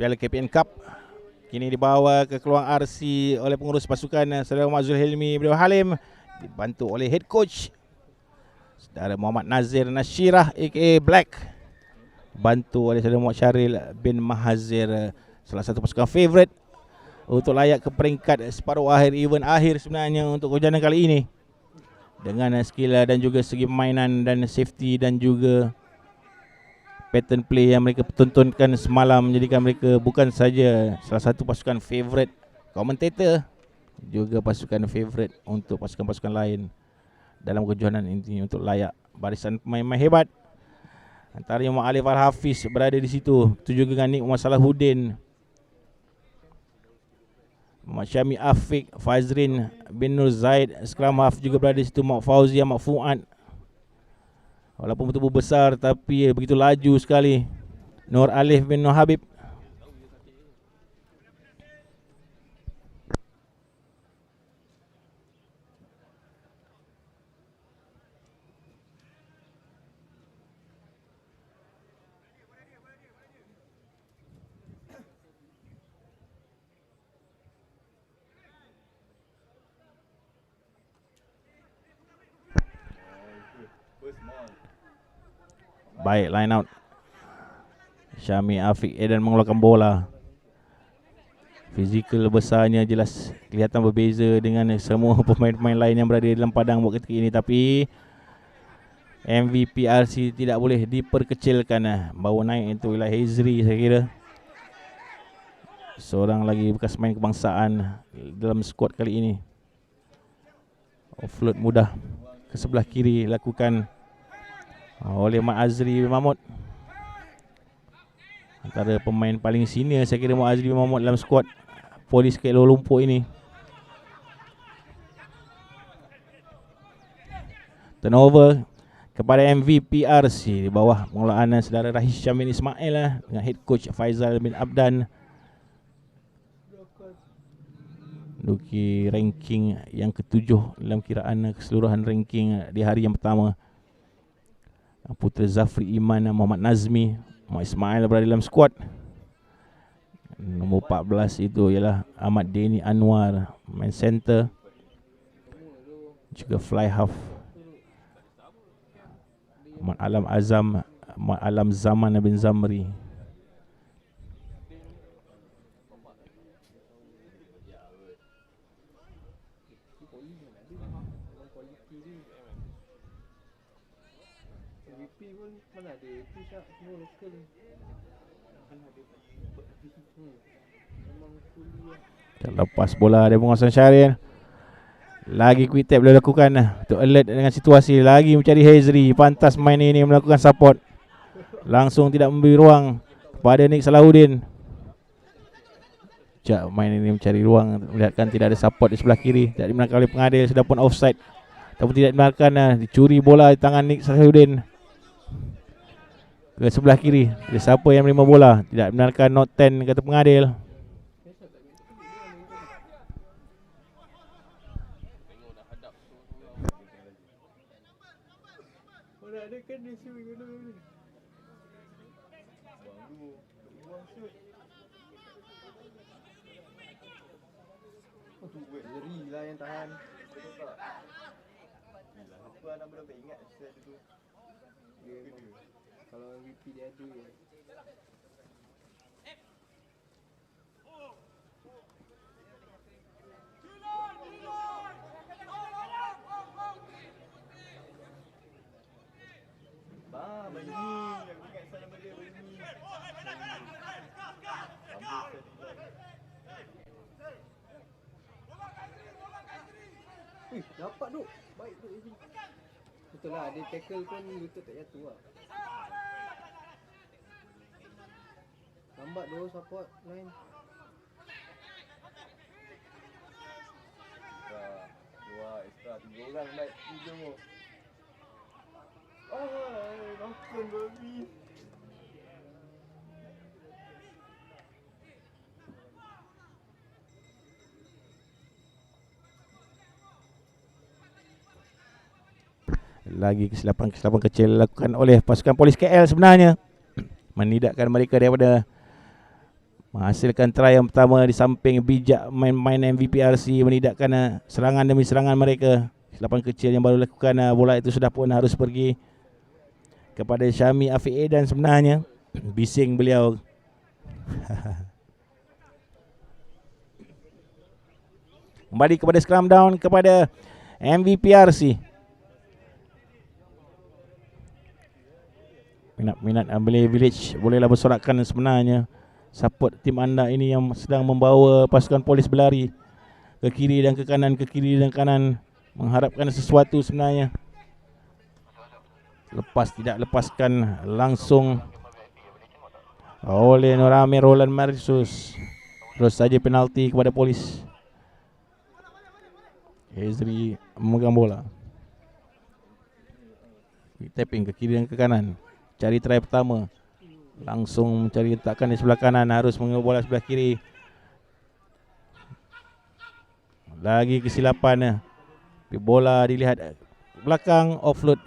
Piala KPN Cup. Kini dibawa ke keluang RC oleh pengurus pasukan Saudara Muhammad Zulhilmi Beliau Halim, dibantu oleh head coach Saudara Muhammad Nazir Nashirah aka Black, bantu oleh Saudara Muhammad Syaril bin Mahazir, salah satu pasukan favourite untuk layak ke peringkat separuh akhir, event akhir sebenarnya untuk kejuaraan kali ini. Dengan skill dan juga segi permainan dan safety dan juga pattern play yang mereka tontonkan semalam menjadikan mereka bukan saja salah satu pasukan favourite komentator, juga pasukan favourite untuk pasukan-pasukan lain dalam kejuaraan ini untuk layak barisan pemain-pemain hebat. Antaranya Muhammad Alif Al-Hafiz berada di situ, itu juga dengan Nik Muhammad Salahuddin, Muhammad Syami Afiq, Fazrin bin Nur Zaid, Scrum Half juga berada di situ, Muhammad Fauzi, Muhammad Fuad. Walaupun bertubuh besar tapi begitu laju sekali, Nur Alif bin Nur Habib. Baik, line out. Syami Afiq Edan mengeluarkan bola. Fizikal besarnya jelas kelihatan berbeza dengan semua pemain-pemain lain yang berada dalam padang buat ketika ini. Tapi MVP RC tidak boleh diperkecilkan. Bawa naik itu ialah Hezri, saya kira seorang lagi bekas main kebangsaan dalam skuad kali ini. Offload mudah ke sebelah kiri lakukan oleh Mak Azri bin Mahmud, antara pemain paling senior saya kira Mak Azri bin Mahmud dalam skuad Polis Kuala Lumpur ini. Turnover kepada MVP RC di bawah pengelolaan saudara Rahis Syamil Ismail dengan head coach Faizal bin Abdan. Duki ranking yang ke-7 dalam kiraan keseluruhan ranking di hari yang pertama. Putera Zafri Iman, Muhammad Nazmi, Muhammad Ismail berada dalam skuad. Nombor 14 itu ialah Ahmad Deni Anwar, main center, juga fly half. Muhammad Alam Azam, Muhammad Alam Zaman bin Zamri. Lepas bola dari penguasaan Syaril, lagi quick tap boleh lakukan untuk alert dengan situasi. Lagi mencari Hezri, pantas main ini melakukan support, langsung tidak memberi ruang kepada Nik Salahuddin. Sekejap main ini mencari ruang, melihatkan tidak ada support di sebelah kiri, tidak dibenarkan oleh pengadil, sudah pun offside ataupun tidak dibenarkan. Dicuri bola di tangan Nik Salahuddin ke sebelah kiri. Siapa yang menerima bola, tidak dibenarkan, not 10 kata pengadil. Yang tahan. Aku nak berapa ingat set itu. Kalau MVP dia ada. Bagi aku ingat saya nama dia Bagi. Dapat tu. Baik tu. Betul lah, dia tackle pun lutut tak jatuh lah. Lambat tu support line. Dua extra, 3 orang baik. 3 nonton babi. Lagi kesilapan kecil dilakukan oleh pasukan Polis KL sebenarnya, menidakkan mereka daripada menghasilkan try yang pertama di samping bijak main-main MVPRC menidakkan serangan demi serangan mereka. Kesilapan kecil yang baru lakukan, bola itu sudah pun harus pergi kepada Syami Afiq Edan sebenarnya. Bising beliau. Kembali kepada scrum down kepada MVPRC. Minat-minat Ambele Village bolehlah bersorakkan sebenarnya. Support tim anda ini yang sedang membawa pasukan polis berlari ke kiri dan ke kanan, ke kiri dan kanan, mengharapkan sesuatu sebenarnya. Lepas tidak lepaskan langsung oleh Norame Roland Marisus. Terus saja penalti kepada polis. Ezri memegang bola, tapping ke kiri dan ke kanan, cari try pertama, langsung mencari letakkan di sebelah kanan, harus mengambil bola sebelah kiri. Lagi kesilapan, bola dilihat belakang, offload.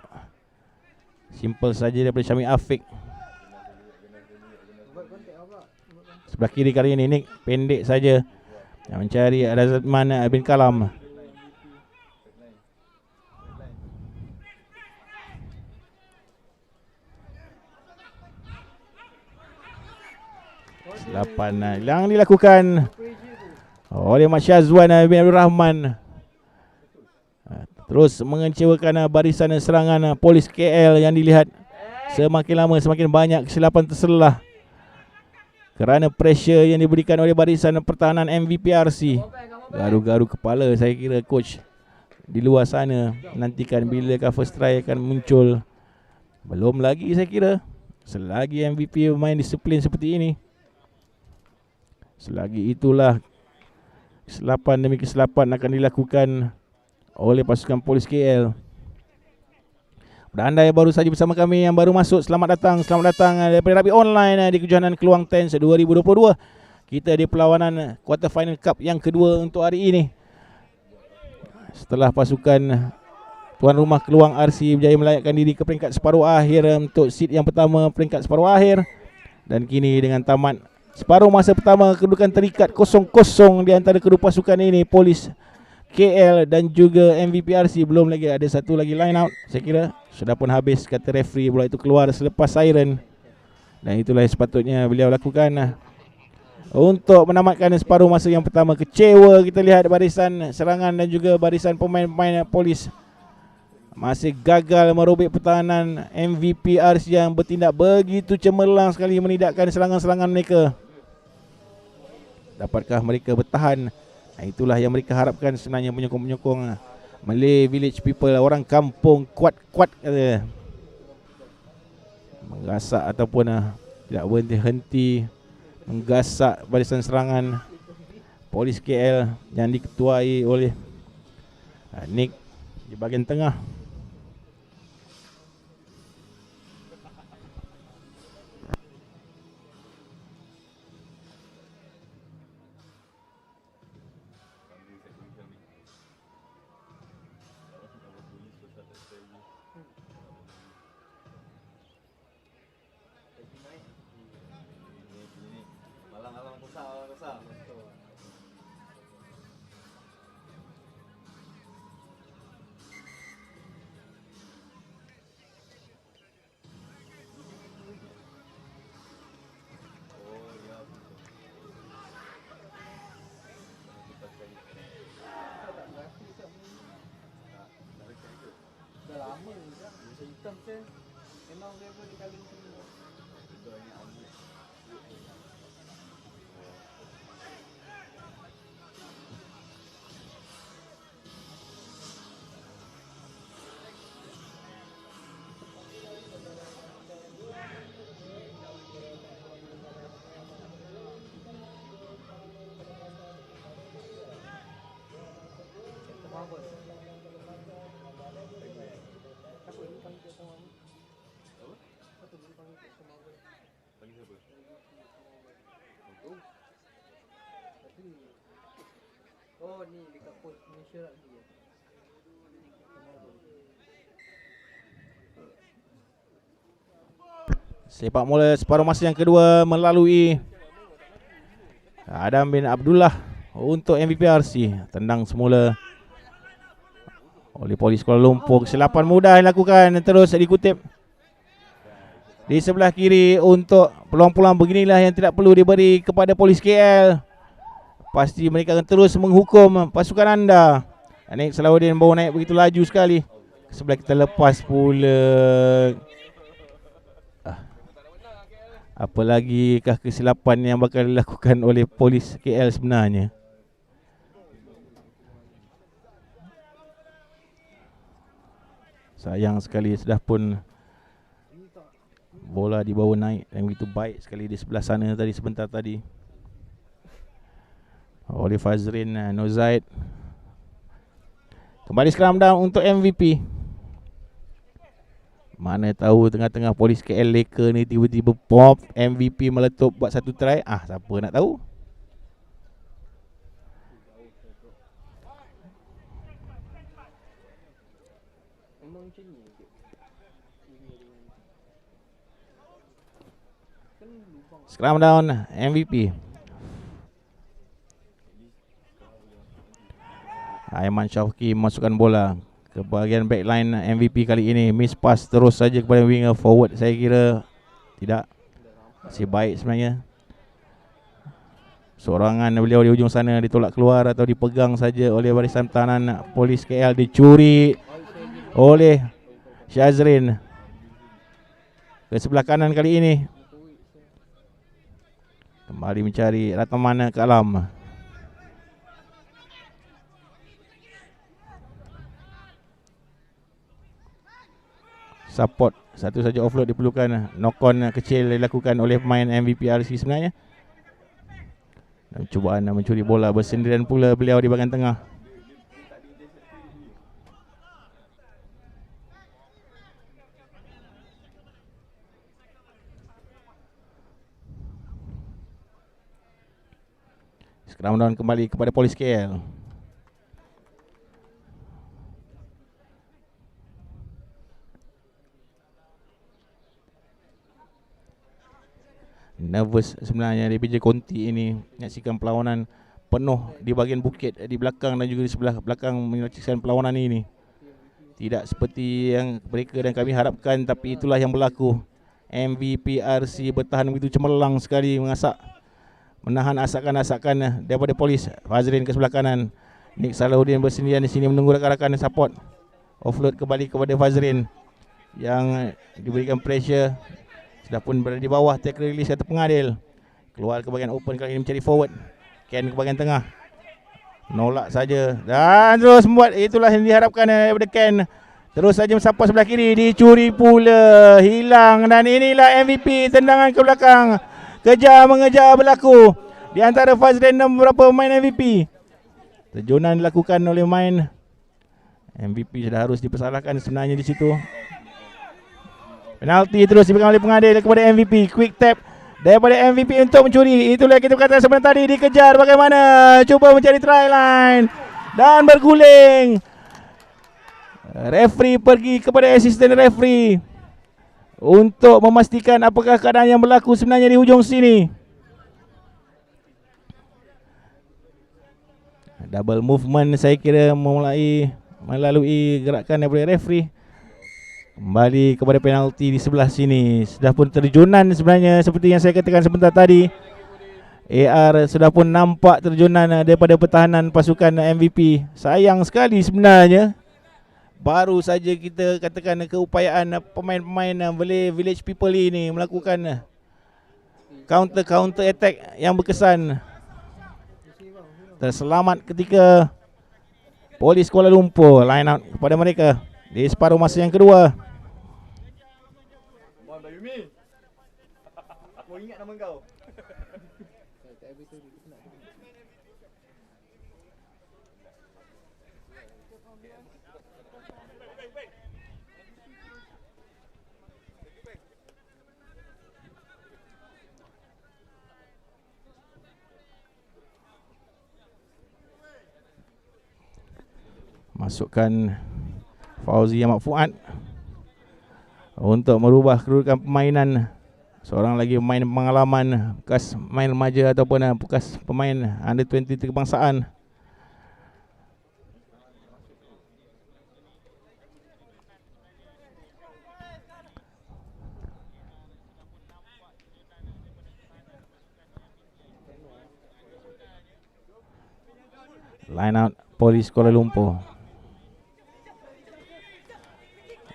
Simple saja daripada Syami Afiq. Sebelah kiri kali ini Nick pendek saja yang mencari Razman bin Kalam. Kesilapan yang dilakukan oleh Mat Syazwan bin Abdul Rahman terus mengecewakan barisan serangan polis KL yang dilihat semakin lama semakin banyak kesilapan terselah kerana pressure yang diberikan oleh barisan pertahanan MVPRC. Garu-garu kepala saya kira coach di luar sana nantikan bilakah first try akan muncul. Belum lagi saya kira, selagi MVP main disiplin seperti ini. Selagi itulah kesilapan demi kesilapan akan dilakukan oleh pasukan polis KL. Pada anda yang baru saja bersama kami, yang baru masuk, selamat datang daripada Rabi Online di kejohanan Keluang Tens 2022. Kita di perlawanan quarter final cup yang kedua untuk hari ini. Setelah pasukan tuan rumah Keluang RC berjaya melayakkan diri ke peringkat separuh akhir untuk seat yang pertama, peringkat separuh akhir. Dan kini dengan tamat separuh masa pertama, kedudukan terikat 0-0 di antara kedua pasukan ini, Polis KL dan juga MVPRC. Belum lagi ada satu lagi line out. Saya kira sudah pun habis, kata referee, bola itu keluar selepas siren. Dan itulah yang sepatutnya beliau lakukan untuk menamatkan separuh masa yang pertama. Kecewa kita lihat barisan serangan dan juga barisan pemain-pemain polis masih gagal merobek pertahanan MVPRC yang bertindak begitu cemerlang sekali menidakkan serangan-serangan mereka. Dapatkah mereka bertahan? Itulah yang mereka harapkan sebenarnya, penyokong-penyokong Malay Village people, orang kampung kuat-kuat kata. Menggasak ataupun tidak berhenti-henti menggasak barisan serangan Polis KL yang diketuai oleh Nick di bahagian tengah. Memang dia pun dikali semua. Oh ni dekat pos Malaysia lagi ya. Sepak bola separuh masa yang kedua melalui Adam bin Abdullah untuk MVP RC. Tendang semula oleh Polis Kuala Lumpur. Kesilapan mudah dilakukan, terus dikutip di sebelah kiri. Untuk peluang-peluang beginilah yang tidak perlu diberi kepada Polis KL. Pasti mereka akan terus menghukum pasukan anda. Anik Salahuddin baru naik begitu laju sekali. Sebelah kita lepas pula. Apalagikah kesilapan yang bakal dilakukan oleh Polis KL sebenarnya? Sayang sekali, sudah pun bola dibawa naik dan begitu baik sekali di sebelah sana tadi sebentar tadi oleh Fazrin Nozaid. Kembali scrum down untuk MVP. Mana tahu tengah-tengah Polis KL leka ni tiba-tiba pop MVP meletup buat satu try. Siapa nak tahu? Memang macam ni je. Scrum down MVP. Aiman Syafqi memasukkan bola ke bahagian backline MVP kali ini. Miss pass terus saja kepada winger forward. Saya kira tidak, masih baik sebenarnya. Seorangan beliau di ujung sana ditolak keluar atau dipegang saja oleh barisan pertahanan Polis KL. Dicuri oleh Syazrin ke sebelah kanan kali ini. Kembali mencari Ratmana ke alam. Support satu saja offload diperlukan. Knock on kecil dilakukan oleh pemain MVP RC sebenarnya. Dan cubaan mencuri bola bersendirian pula beliau di bahagian tengah. Scrum down kembali kepada Polis KL. Nervous sebenarnya di PJ Conti ini menyaksikan perlawanan penuh di bahagian bukit di belakang dan juga di sebelah belakang menyaksikan perlawanan ini. Tidak seperti yang mereka dan kami harapkan, tapi itulah yang berlaku. MVP RC bertahan begitu cemerlang sekali, menahan asakan-asakan daripada Polis. Fazrin ke sebelah kanan. Nik Salahuddin bersendirian di sini menunggu rakan-rakan support. Offload kembali kepada Fazrin yang diberikan pressure. Sudah pun berada di bawah, tackle release kata pengadil. Keluar ke bahagian open kali ini mencari forward. Ken ke bahagian tengah. Nolak saja dan terus membuat, itulah yang diharapkan daripada Ken. Terus saja mensampah sebelah kiri, dicuri pula, hilang. Dan inilah MVP, tendangan ke belakang. Kejar mengejar berlaku di antara Fazrin dan beberapa pemain MVP. Terjunan dilakukan oleh main MVP, sudah harus dipersalahkan sebenarnya di situ. Penalti terus diberikan oleh pengadil kepada MVP. Quick tap daripada MVP untuk mencuri. Itulah yang kita kata sebentar tadi, dikejar bagaimana. Cuba mencari try line dan berguling. Referee pergi kepada assistant referee untuk memastikan apakah keadaan yang berlaku sebenarnya di hujung sini. Double movement saya kira melalui gerakan daripada referee. Kembali kepada penalti di sebelah sini. Sudah pun terjunan sebenarnya seperti yang saya katakan sebentar tadi. AR sudah pun nampak terjunan daripada pertahanan pasukan MVP. Sayang sekali sebenarnya. Baru saja kita katakan keupayaan pemain-pemain Village People ini melakukan counter attack yang berkesan. Terselamat ketika Polis Kuala Lumpur line out kepada mereka di separuh masa yang kedua. Aku ingat nama kau. Masukkan Fauzi Ahmad Fuad untuk merubah kedudukan permainan Seorang lagi pemain pengalaman, bekas main remaja ataupun bekas pemain under 23 kebangsaan. Line out Polis Kuala Lumpur.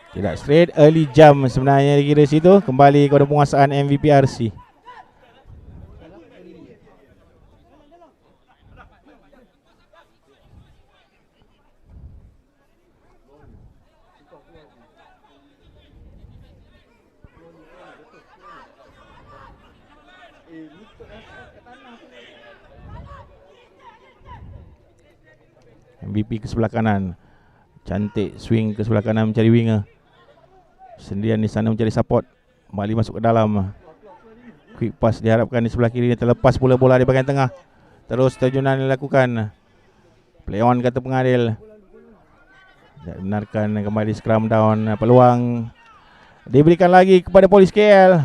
Tidak straight, early jump sebenarnya dikira situ. Kembali kepada penguasaan MVP RC. MVP ke sebelah kanan. Cantik swing ke sebelah kanan mencari winger. Sendirian di sana mencari support. Kembali masuk ke dalam. Quick pass diharapkan di sebelah kiri. Terlepas pula bola di bahagian tengah. Terus terjunan dilakukan. Play on kata pengadil. Tak benarkan kembali scrum down. Peluang diberikan lagi kepada Polis KL.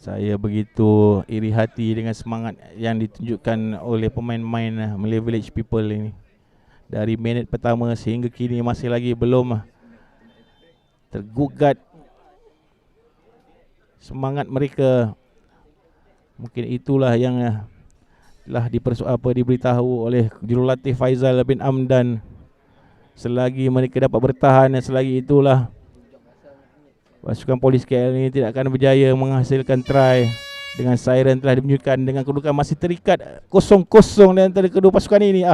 Saya begitu iri hati dengan semangat yang ditunjukkan oleh pemain-pemain Malay Village People ini. Dari minit pertama sehingga kini masih lagi belum tergugat semangat mereka. Mungkin itulah yang telah diberitahu oleh Jurulatih Faizal bin Amdan. Selagi mereka dapat bertahan, selagi itulah pasukan Polis KL ini tidak akan berjaya menghasilkan try. Dengan siren telah dibunyikan, dengan kedudukan masih terikat 0-0 di antara kedua pasukan ini.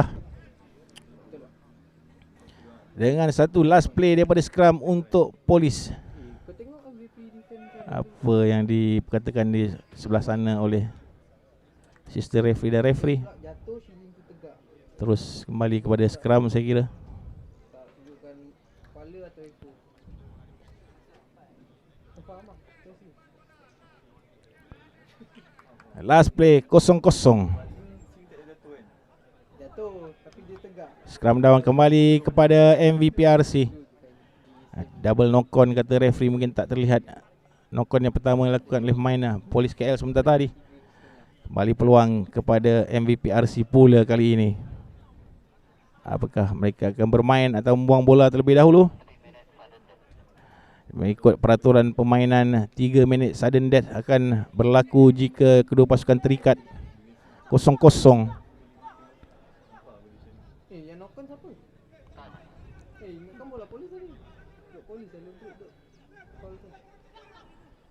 Dengan satu last play daripada scrum untuk Polis. Apa yang diperkatakan di sebelah sana oleh sister referee dan referee. Terus kembali kepada scrum saya kira. Last play 0-0. Scrum down kembali kepada MVP RC. Double knock on kata referee, mungkin tak terlihat. Knock on yang pertama dilakukan oleh pemain Polis KL sebentar tadi. Kembali peluang kepada MVP RC pula kali ini. Apakah mereka akan bermain atau membuang bola terlebih dahulu? Mengikut peraturan permainan, 3 minit sudden death akan berlaku jika kedua pasukan terikat 0-0. Yang knock-on siapa? Ingatkan bola Polis tadi. Polis ada duduk.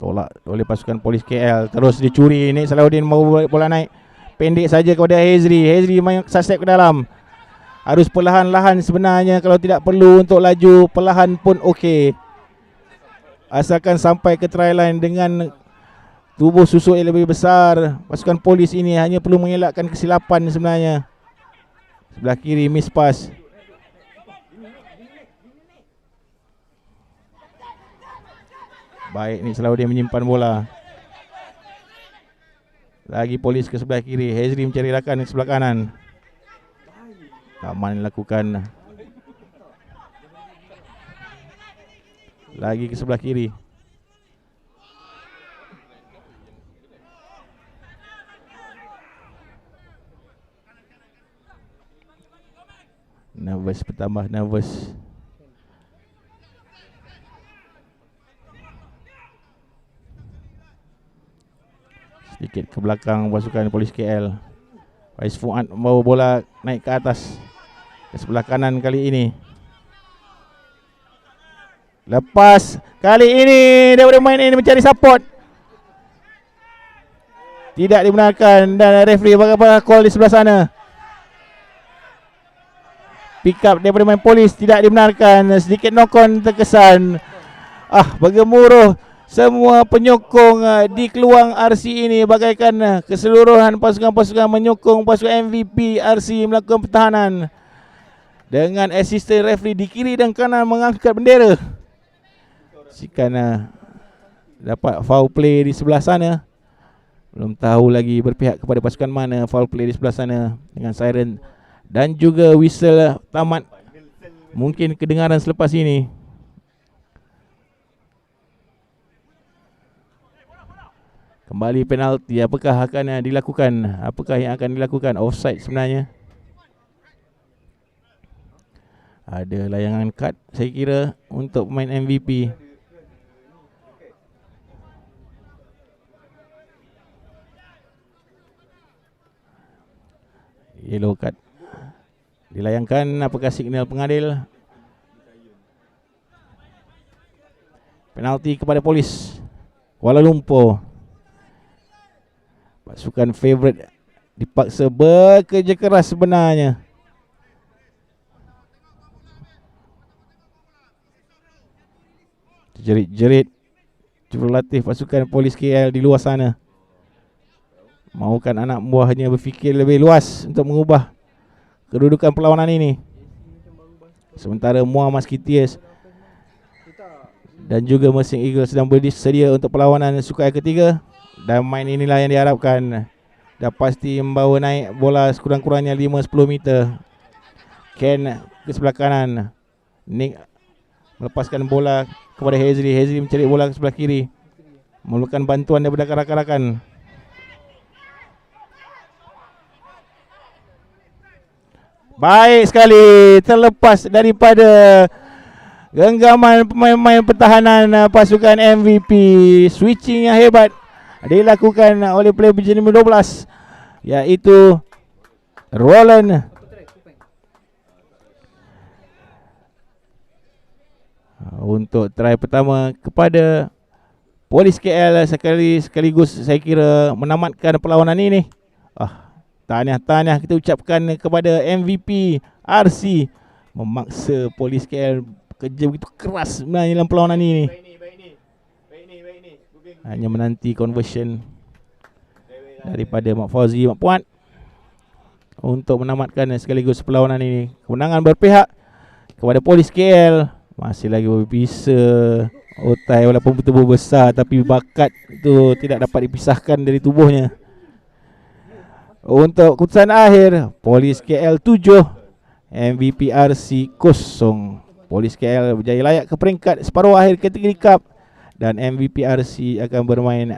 Tolak oleh pasukan Polis KL. Terus dicuri. Nik Salahuddin mau bola naik. Pendek saja kepada Hezri. Hezri main sasep ke dalam. Harus perlahan-lahan sebenarnya. Kalau tidak perlu untuk laju, perlahan pun okey. Asalkan sampai ke try line dengan tubuh susuk yang lebih besar. Pasukan Polis ini hanya perlu mengelakkan kesilapan sebenarnya. Sebelah kiri miss pass. Baik, ni Salahuddin menyimpan bola. Lagi Polis ke sebelah kiri. Hezri mencari rakan ke sebelah kanan. Taman lakukan. Lagi ke sebelah kiri. Nervous, bertambah nervous. Sedikit ke belakang pasukan Polis KL. Faiz Fuad membawa bola naik ke atas. Ke sebelah kanan kali ini. Lepas kali ini daripada main ini mencari support. Tidak dibenarkan dan referee bagaimana call di sebelah sana. Pick up daripada main Polis tidak dibenarkan. Sedikit knock-on terkesan. Bergemuruh semua penyokong di keluang RC ini bagaikan keseluruhan pasukan-pasukan menyokong pasukan MVP RC melakukan pertahanan. Dengan assistant referee di kiri dan kanan mengangkat bendera. Jika dapat foul play di sebelah sana. Belum tahu lagi berpihak kepada pasukan mana foul play di sebelah sana. Dengan siren dan juga whistle tamat. Mungkin kedengaran selepas ini. Kembali penalti. Apakah akan dilakukan? Apakah yang akan dilakukan? Offside sebenarnya. Ada layangan kad saya kira untuk pemain MVP. Yellow card dilayangkan. Apakah signal pengadil? Penalti kepada Polis Kuala Lumpur. Pasukan favourite dipaksa bekerja keras sebenarnya. Jerit-jerit jurulatih pasukan Polis KL di luar sana. Mahukan anak buahnya berfikir lebih luas untuk mengubah kedudukan perlawanan ini. Sementara Muar Musketeers dan juga Mersing Eagles sedang bersedia untuk perlawanan sukan ketiga. Dan main inilah yang diharapkan dah pasti membawa naik bola sekurang-kurangnya 5-10 meter. Ken ke sebelah kanan. Nick melepaskan bola kepada Hazri. Hazri mencari bola ke sebelah kiri, memerlukan bantuan daripada rakan-rakan. Baik sekali, terlepas daripada genggaman pemain-pemain pertahanan pasukan MVP. Switching yang hebat dilakukan oleh player berjenis 12, iaitu Roland. Untuk try pertama kepada Polis KL sekaligus saya kira menamatkan perlawanan ini. Tahniah kita ucapkan kepada MVP RC, memaksa Polis KL kerja begitu keras sebenarnya dalam perlawanan ini. Hanya menanti conversion daripada Mak Fauzi Mak Puan untuk menamatkan sekaligus perlawanan ini. Kemenangan berpihak kepada Polis KL. Masih lagi bisa otai walaupun betul-betul besar, tapi bakat itu tidak dapat dipisahkan dari tubuhnya. Untuk keputusan akhir, Polis KL 7, MVP RC 0. Polis KL berjaya layak ke peringkat separuh akhir kategori Cup dan MVP RC akan bermain